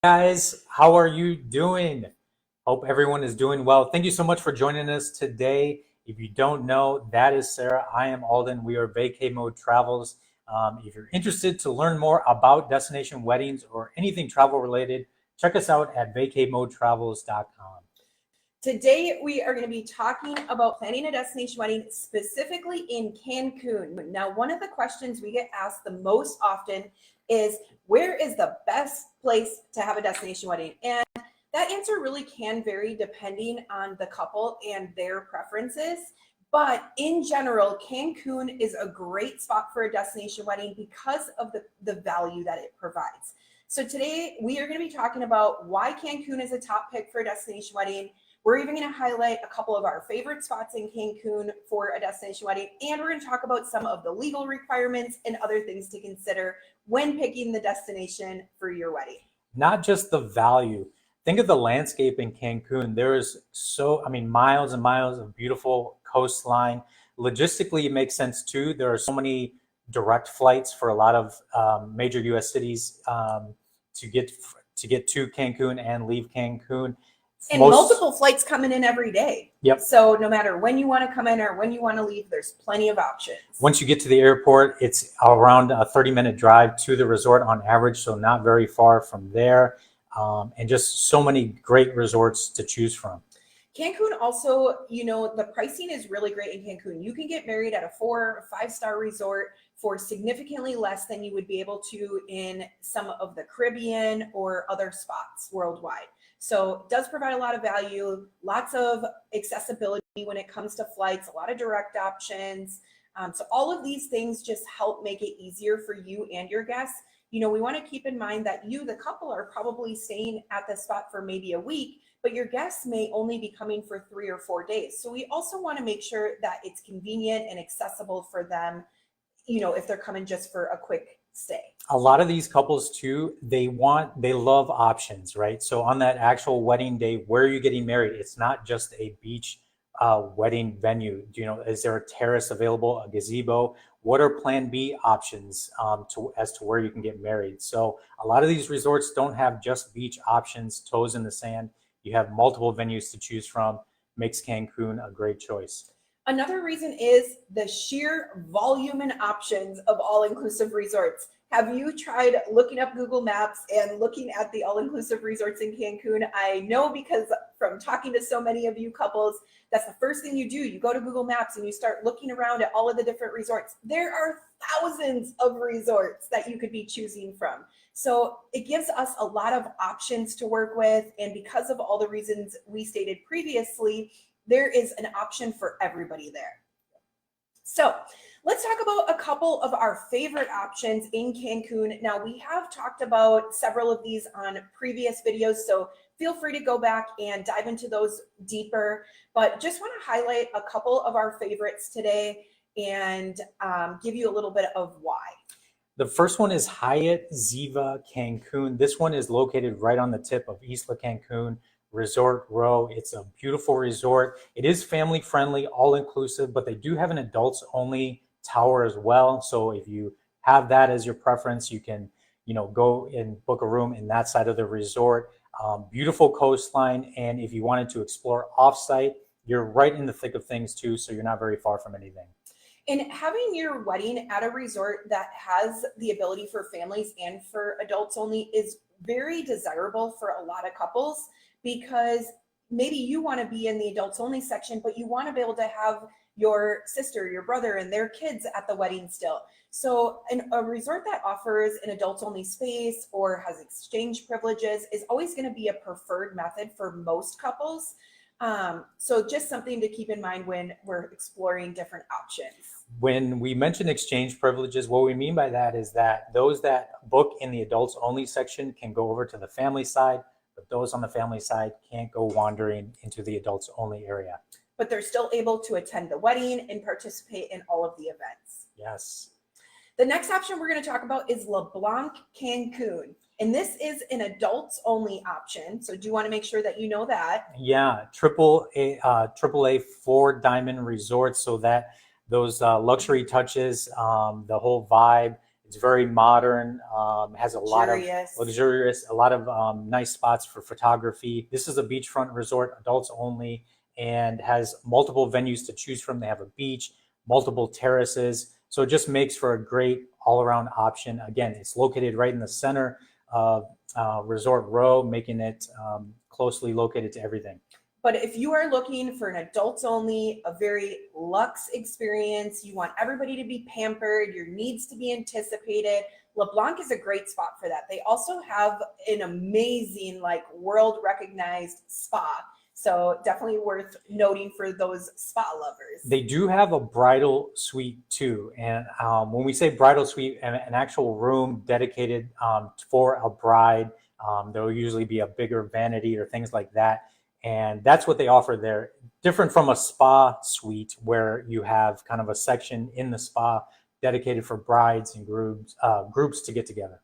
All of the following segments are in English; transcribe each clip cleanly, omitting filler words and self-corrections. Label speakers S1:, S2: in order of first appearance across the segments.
S1: Guys, how are you doing? Hope everyone is doing well. Thank you so much for joining us today. If you don't know, that is Sarah. I am Alden. We are Vacay Mode Travels. If you're interested to learn more about destination weddings or anything travel related, check us out at vacaymodetravels.com.
S2: Today, we are going to be talking about planning a destination wedding specifically in Cancun. Now, one of the questions we get asked the most often is, where is the best place to have a destination wedding? And that answer really can vary depending on the couple and their preferences. But in general, Cancun is a great spot for a destination wedding because of the value that it provides. So today, we are going to be talking about why Cancun is a top pick for a destination wedding. We're even going to highlight a couple of our favorite spots in Cancun for a destination wedding, and we're going to talk about some of the legal requirements and other things to consider when picking the destination for your wedding.
S1: Not just the value. Think of the landscape in Cancun. There is miles and miles of beautiful coastline. Logistically, it makes sense too. There are so many direct flights for a lot of major U.S. cities to get to Cancun and leave Cancun.
S2: And multiple flights coming in every day.
S1: Yep.
S2: So no matter when you want to come in or when you want to leave, there's plenty of options.
S1: Once you get to the airport, it's around a 30-minute drive to the resort on average, so not very far from there. And just so many great resorts to choose from.
S2: Cancun also, the pricing is really great in Cancun. You can get married at a 4 or 5-star resort for significantly less than you would be able to in some of the Caribbean or other spots worldwide. So it does provide a lot of value, lots of accessibility when it comes to flights, a lot of direct options. So all of these things just help make it easier for you and your guests. We want to keep in mind that you, the couple, are probably staying at the spot for maybe a week, but your guests may only be coming for 3 or 4 days. So we also want to make sure that it's convenient and accessible for them, if they're coming just for a quick stay.
S1: A lot of these couples too, they love options, right? So on that actual wedding day, where are you getting married? It's not just a beach wedding venue. Is there a terrace available, a gazebo? What are plan B options as to where you can get married? So a lot of these resorts don't have just beach options, toes in the sand. You have multiple venues to choose from. Makes Cancun a great choice.
S2: Another reason is the sheer volume and options of all-inclusive resorts. Have you tried looking up Google Maps and looking at the all-inclusive resorts in Cancun? I know, because from talking to so many of you couples, that's the first thing you do. You go to Google Maps and you start looking around at all of the different resorts. There are thousands of resorts that you could be choosing from. So it gives us a lot of options to work with. And because of all the reasons we stated previously, there is an option for everybody there. So let's talk about a couple of our favorite options in Cancun. Now, we have talked about several of these on previous videos, so feel free to go back and dive into those deeper. But just want to highlight a couple of our favorites today and give you a little bit of why.
S1: The first one is Hyatt Ziva Cancun. This one is located right on the tip of Isla Cancun Resort Row. It's a beautiful resort. It is family friendly, all inclusive, but they do have an adults only tower as well. So if you have that as your preference, you can, go and book a room in that side of the resort. Beautiful coastline. And if you wanted to explore offsite, you're right in the thick of things too. So you're not very far from anything.
S2: And having your wedding at a resort that has the ability for families and for adults only is very desirable for a lot of couples, because maybe you want to be in the adults only section, but you want to be able to have your sister, your brother, and their kids at the wedding still. So a resort that offers an adults only space or has exchange privileges is always going to be a preferred method for most couples. So just something to keep in mind when we're exploring different options.
S1: When we mention exchange privileges, what we mean by that is that those that book in the adults only section can go over to the family side, but those on the family side can't go wandering into the adults only area.
S2: But they're still able to attend the wedding and participate in all of the events.
S1: Yes.
S2: The next option we're going to talk about is Blanc Cancun. And this is an adults only option. So do you want to make sure that you know that?
S1: Yeah, AAA 4-diamond resort, so that those luxury touches, the whole vibe, It's very modern, has a lot of
S2: Luxurious.
S1: a lot of nice spots for photography. This is a beachfront resort, adults only, and has multiple venues to choose from. They have a beach, multiple terraces. So it just makes for a great all-around option. Again, it's located right in the center of Resort Row, making it closely located to everything.
S2: But if you are looking for an adults only, a very luxe experience, you want everybody to be pampered, your needs to be anticipated, LeBlanc is a great spot for that. They also have an amazing, like, world recognized spa. So definitely worth noting for those spa lovers.
S1: They do have a bridal suite too. And when we say bridal suite, an actual room dedicated for a bride, there will usually be a bigger vanity or things like that. And that's what they offer there. Different from a spa suite where you have kind of a section in the spa dedicated for brides and groups to get together.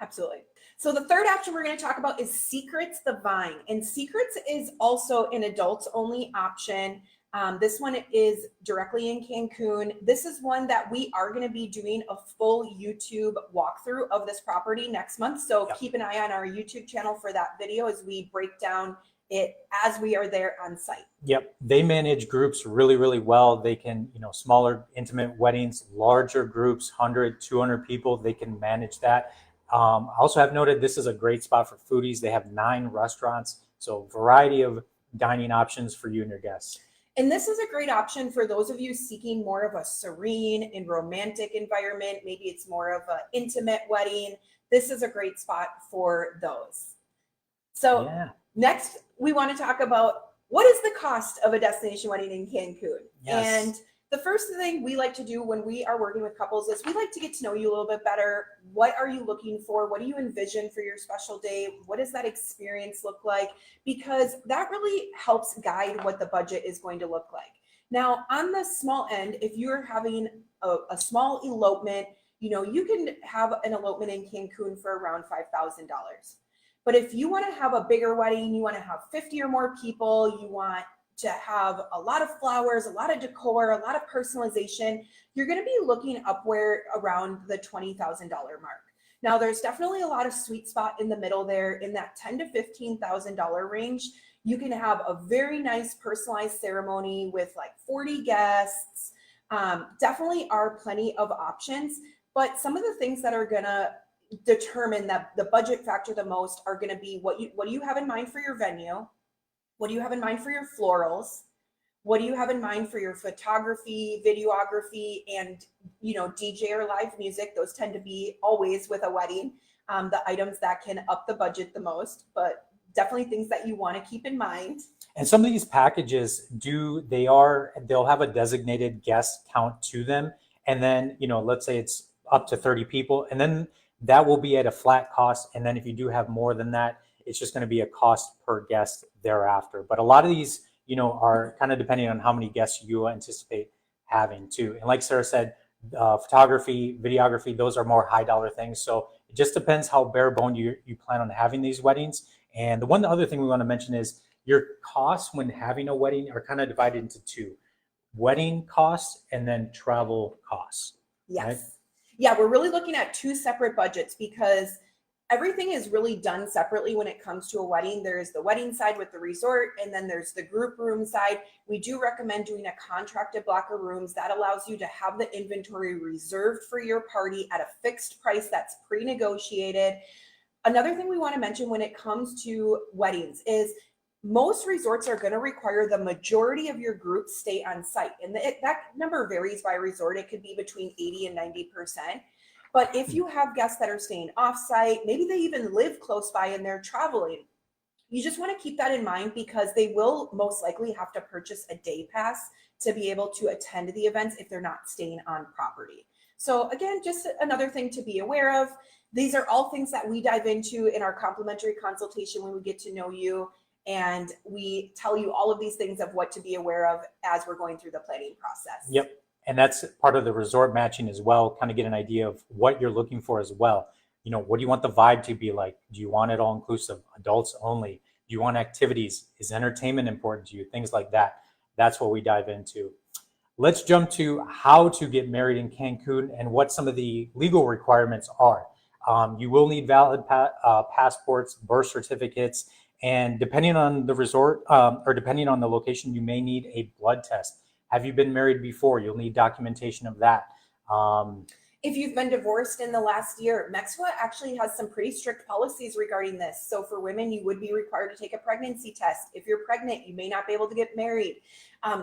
S2: Absolutely. So the third option we're going to talk about is Secrets the Vine. And Secrets is also an adults only option. This one is directly in Cancun. This is one that we are going to be doing a full YouTube walkthrough of this property next month. So keep an eye on our YouTube channel for that video as we break down it as we are there on site.
S1: Yep. They manage groups really, really well. They can, smaller intimate weddings, larger groups, 100, 200 people, they can manage that. I also have noted this is a great spot for foodies. They have 9 restaurants, so a variety of dining options for you and your guests.
S2: And this is a great option for those of you seeking more of a serene and romantic environment. Maybe it's more of an intimate wedding. This is a great spot for those. So next, we want to talk about what is the cost of a destination wedding in Cancun.
S1: Yes.
S2: And the first thing we like to do when we are working with couples is we like to get to know you a little bit better. What are you looking for? What do you envision for your special day? What does that experience look like? Because that really helps guide what the budget is going to look like. Now, on the small end, if you're having a small elopement, you can have an elopement in Cancun for around $5,000. But if you want to have a bigger wedding, you want to have 50 or more people, you want to have a lot of flowers, a lot of decor, a lot of personalization, you're going to be looking upward around the $20,000 mark. Now, there's definitely a lot of sweet spot in the middle there in that $10,000 to $15,000 range. You can have a very nice personalized ceremony with like 40 guests. Definitely are plenty of options, but some of the things that are going to determine that the budget factor the most are going to be what do you have in mind for your venue? What do you have in mind for your florals? What do you have in mind for your photography, videography, and DJ or live music? Those tend to be always with a wedding, the items that can up the budget the most, but definitely things that you want to keep in mind.
S1: And some of these packages they'll have a designated guest count to them. And then, let's say it's up to 30 people, and then that will be at a flat cost. And then if you do have more than that, it's just going to be a cost per guest thereafter. But a lot of these, are kind of depending on how many guests you anticipate having too. And like Sarah said, photography, videography, those are more high dollar things. So it just depends how bare bone you plan on having these weddings. And the other thing we want to mention is your costs when having a wedding are kind of divided into 2: wedding costs and then travel costs.
S2: Yes.
S1: Right?
S2: Yeah, we're really looking at 2 separate budgets because everything is really done separately when it comes to a wedding. There's the wedding side with the resort, and then there's the group room side. We do recommend doing a contracted block of rooms that allows you to have the inventory reserved for your party at a fixed price that's pre-negotiated. Another thing we want to mention when it comes to weddings is most resorts are going to require the majority of your group stay on site. And that number varies by resort. It could be between 80 and 90%. But if you have guests that are staying off-site, maybe they even live close by and they're traveling, you just want to keep that in mind because they will most likely have to purchase a day pass to be able to attend the events if they're not staying on property. So again, just another thing to be aware of. These are all things that we dive into in our complimentary consultation when we get to know you. And we tell you all of these things of what to be aware of as we're going through the planning process.
S1: Yep. And that's part of the resort matching as well, kind of get an idea of what you're looking for as well. What do you want the vibe to be like? Do you want it all inclusive, adults only? Do you want activities? Is entertainment important to you? Things like that. That's what we dive into. let's jump to how to get married in Cancun and what some of the legal requirements are. You will need valid passports, birth certificates, and depending on the resort or depending on the location, you may need a blood test. Have you been married before? You'll need documentation of that.
S2: If you've been divorced in the last year, Mexico actually has some pretty strict policies regarding this. So for women, you would be required to take a pregnancy test. If you're pregnant, you may not be able to get married.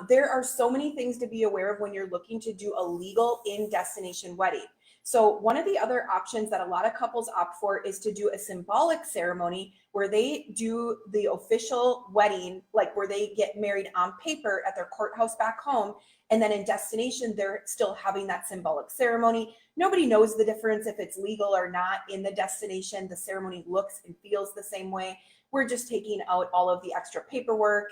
S2: There are so many things to be aware of when you're looking to do a legal in-destination wedding. So one of the other options that a lot of couples opt for is to do a symbolic ceremony where they do the official wedding, like where they get married on paper at their courthouse back home. And then in destination, they're still having that symbolic ceremony. Nobody knows the difference if it's legal or not in the destination. The ceremony looks and feels the same way. We're just taking out all of the extra paperwork.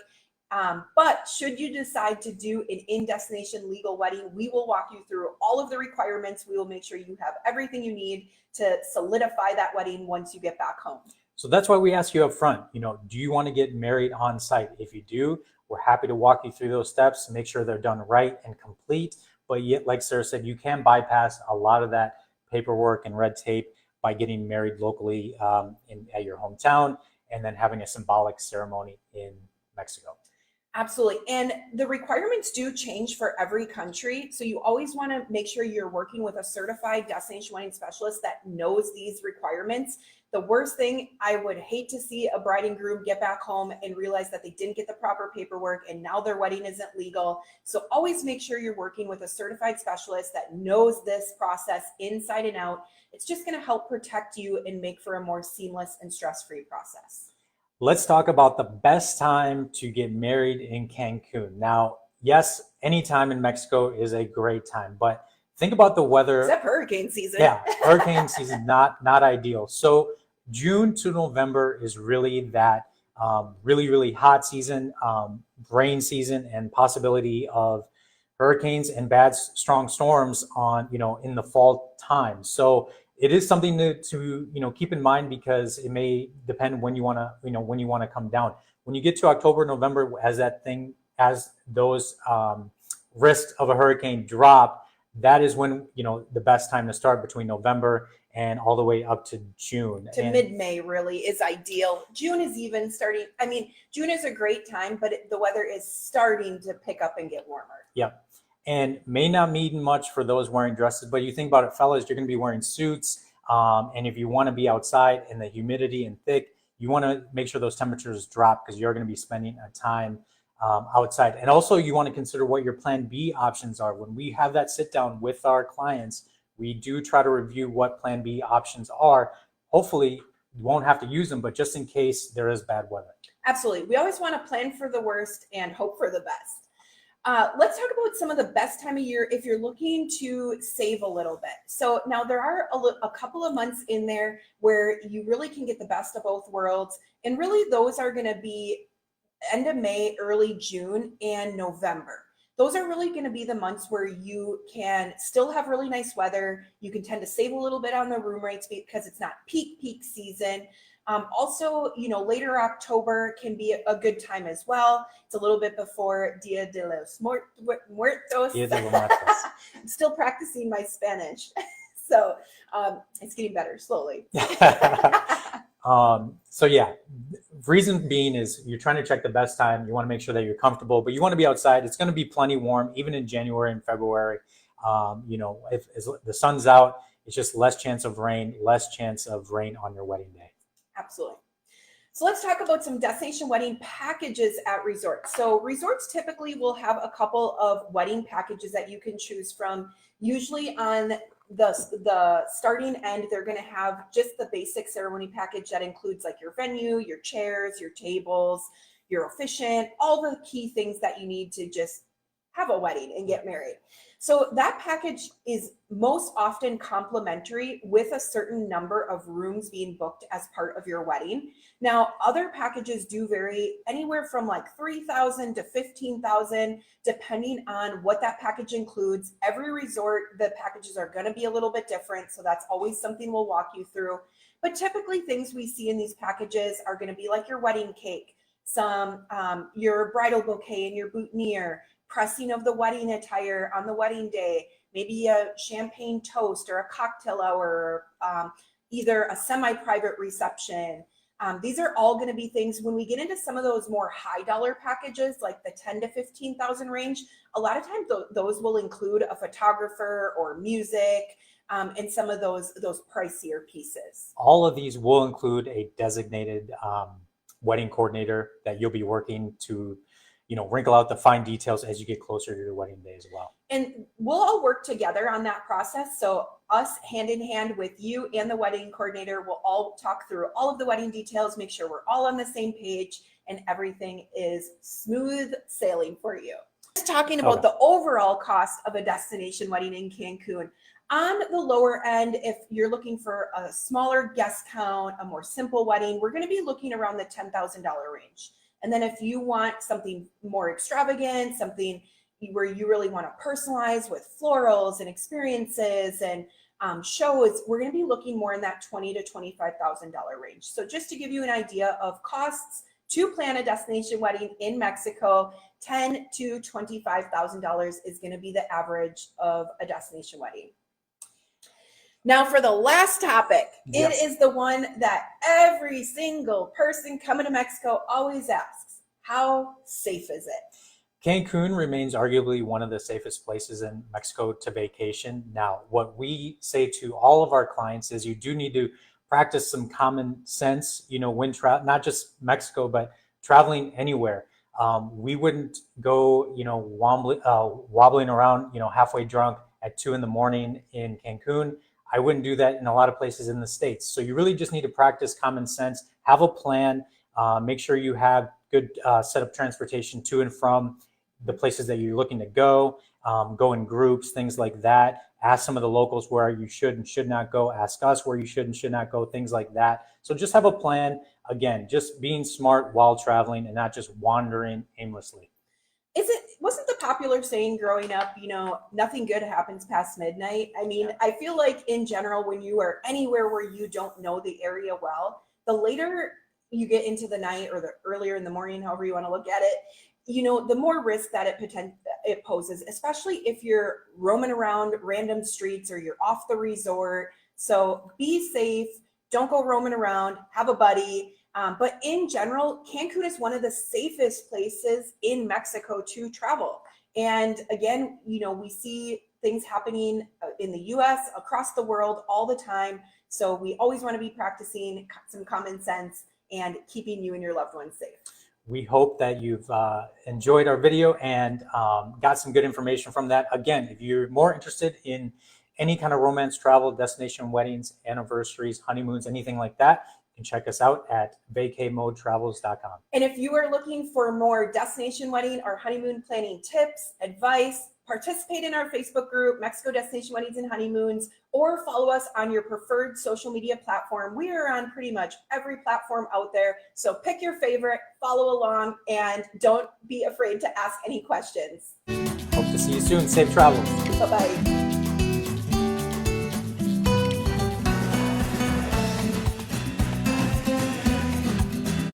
S2: But should you decide to do an in-destination legal wedding, we will walk you through all of the requirements. We will make sure you have everything you need to solidify that wedding once you get back home.
S1: So that's why we ask you up front, do you want to get married on site? If you do, we're happy to walk you through those steps, make sure they're done right and complete. But yet, like Sarah said, you can bypass a lot of that paperwork and red tape by getting married locally at your hometown and then having a symbolic ceremony in Mexico.
S2: Absolutely. And the requirements do change for every country. So you always want to make sure you're working with a certified destination wedding specialist that knows these requirements. The worst thing, I would hate to see a bride and groom get back home and realize that they didn't get the proper paperwork and now their wedding isn't legal. So always make sure you're working with a certified specialist that knows this process inside and out. It's just going to help protect you and make for a more seamless and stress-free process.
S1: Let's talk about the best time to get married in Cancun. Now, yes, any time in Mexico is a great time, but think about the weather.
S2: Except hurricane season.
S1: Yeah, hurricane season, not ideal. So June to November is really that really hot season, rain season, and possibility of hurricanes and bad strong storms on in the fall time. So it is something to keep in mind because it may depend when you want to come down. When you get to October, November, as those risks of a hurricane drop, that is when the best time to start, between November and all the way up to June.
S2: Mid-May really is ideal. June is even starting. I mean, June is a great time, but the weather is starting to pick up and get warmer.
S1: Yep. And may not mean much for those wearing dresses, but you think about it, fellas, you're going to be wearing suits. And if you want to be outside in the humidity and thick, you want to make sure those temperatures drop because you're going to be spending a time outside. And also you want to consider what your plan B options are. When we have that sit down with our clients, we do try to review what plan B options are. Hopefully you won't have to use them, but just in case there is bad weather.
S2: Absolutely. We always want to plan for the worst and hope for the best. Let's talk about some of the best time of year if you're looking to save a little bit. So now there are a couple of months in there where you really can get the best of both worlds. And really those are going to be end of May, early June, and November. Those are really going to be the months where you can still have really nice weather. You can tend to save a little bit on the room rates because it's not peak season. Also, later October can be a good time as well. It's a little bit before Dia de los Muertos.
S1: Dia de los Muertos.
S2: I'm still practicing my Spanish. So it's getting better slowly.
S1: So yeah, reason being is you're trying to check the best time. You want to make sure that you're comfortable, but you want to be outside. It's going to be plenty warm, even in January and February. If the sun's out, it's just less chance of rain on your wedding day.
S2: Absolutely. So let's talk about some destination wedding packages at resorts. So resorts typically will have a couple of wedding packages that you can choose from. Usually on the starting end, they're going to have just the basic ceremony package that includes like your venue, your chairs, your tables, your officiant, all the key things that you need to just have a wedding and get married. So that package is most often complimentary with a certain number of rooms being booked as part of your wedding. Now, other packages do vary anywhere from like $3,000 to $15,000, depending on what that package includes. Every resort, the packages are going to be a little bit different. So that's always something we'll walk you through. But typically things we see in these packages are going to be like your wedding cake, your bridal bouquet and your boutonniere, pressing of the wedding attire on the wedding day, maybe a champagne toast or a cocktail hour, either a semi-private reception. These are all going to be things when we get into some of those more high dollar packages, like the 10 to 15,000 range. A lot of times those will include a photographer or music, and some of those pricier pieces.
S1: All of these will include a designated wedding coordinator that you'll be working to, wrinkle out the fine details as you get closer to your wedding day as well.
S2: And we'll all work together on that process. So us hand in hand with you and the wedding coordinator will all talk through all of the wedding details, make sure we're all on the same page and everything is smooth sailing for you. Just talking about the overall cost of a destination wedding in Cancun. On the lower end, if you're looking for a smaller guest count, a more simple wedding, we're going to be looking around the $10,000 range. And then if you want something more extravagant, something where you really want to personalize with florals and experiences and shows, we're going to be looking more in that $20,000 to $25,000 range. So just to give you an idea of costs to plan a destination wedding in Mexico, $10,000 to $25,000 is going to be the average of a destination wedding. Now for the last topic, It is the one that every single person coming to Mexico always asks. How safe is it?
S1: Cancun remains arguably one of the safest places in Mexico to vacation. Now, what we say to all of our clients is you do need to practice some common sense, when not just Mexico, but traveling anywhere. We wouldn't go, wobbling around, halfway drunk at 2 a.m. in Cancun. I wouldn't do that in a lot of places in the States. So you really just need to practice common sense, have a plan, make sure you have good setup transportation to and from the places that you're looking to go in groups, things like that. Ask some of the locals where you should and should not go. Ask us where you should and should not go, things like that. So just have a plan. Again, just being smart while traveling and not just wandering aimlessly.
S2: Wasn't the popular saying growing up, nothing good happens past midnight? I mean, I feel like in general, when you are anywhere where you don't know the area well, the later you get into the night or the earlier in the morning, however you want to look at it, the more risk that it poses, especially if you're roaming around random streets or you're off the resort. So be safe. Don't go roaming around. Have a buddy. But in general, Cancun is one of the safest places in Mexico to travel. And again, we see things happening in the US, across the world all the time. So we always want to be practicing some common sense and keeping you and your loved ones safe.
S1: We hope that you've enjoyed our video and got some good information from that. Again, if you're more interested in any kind of romance travel, destination weddings, anniversaries, honeymoons, anything like that, you can check us out at vacaymodetravels.com.
S2: And if you are looking for more destination wedding or honeymoon planning tips, advice, participate in our Facebook group, Mexico Destination Weddings and Honeymoons, or follow us on your preferred social media platform. We are on pretty much every platform out there. So pick your favorite, follow along, and don't be afraid to ask any questions.
S1: Hope to see you soon. Safe travels.
S2: Bye-bye.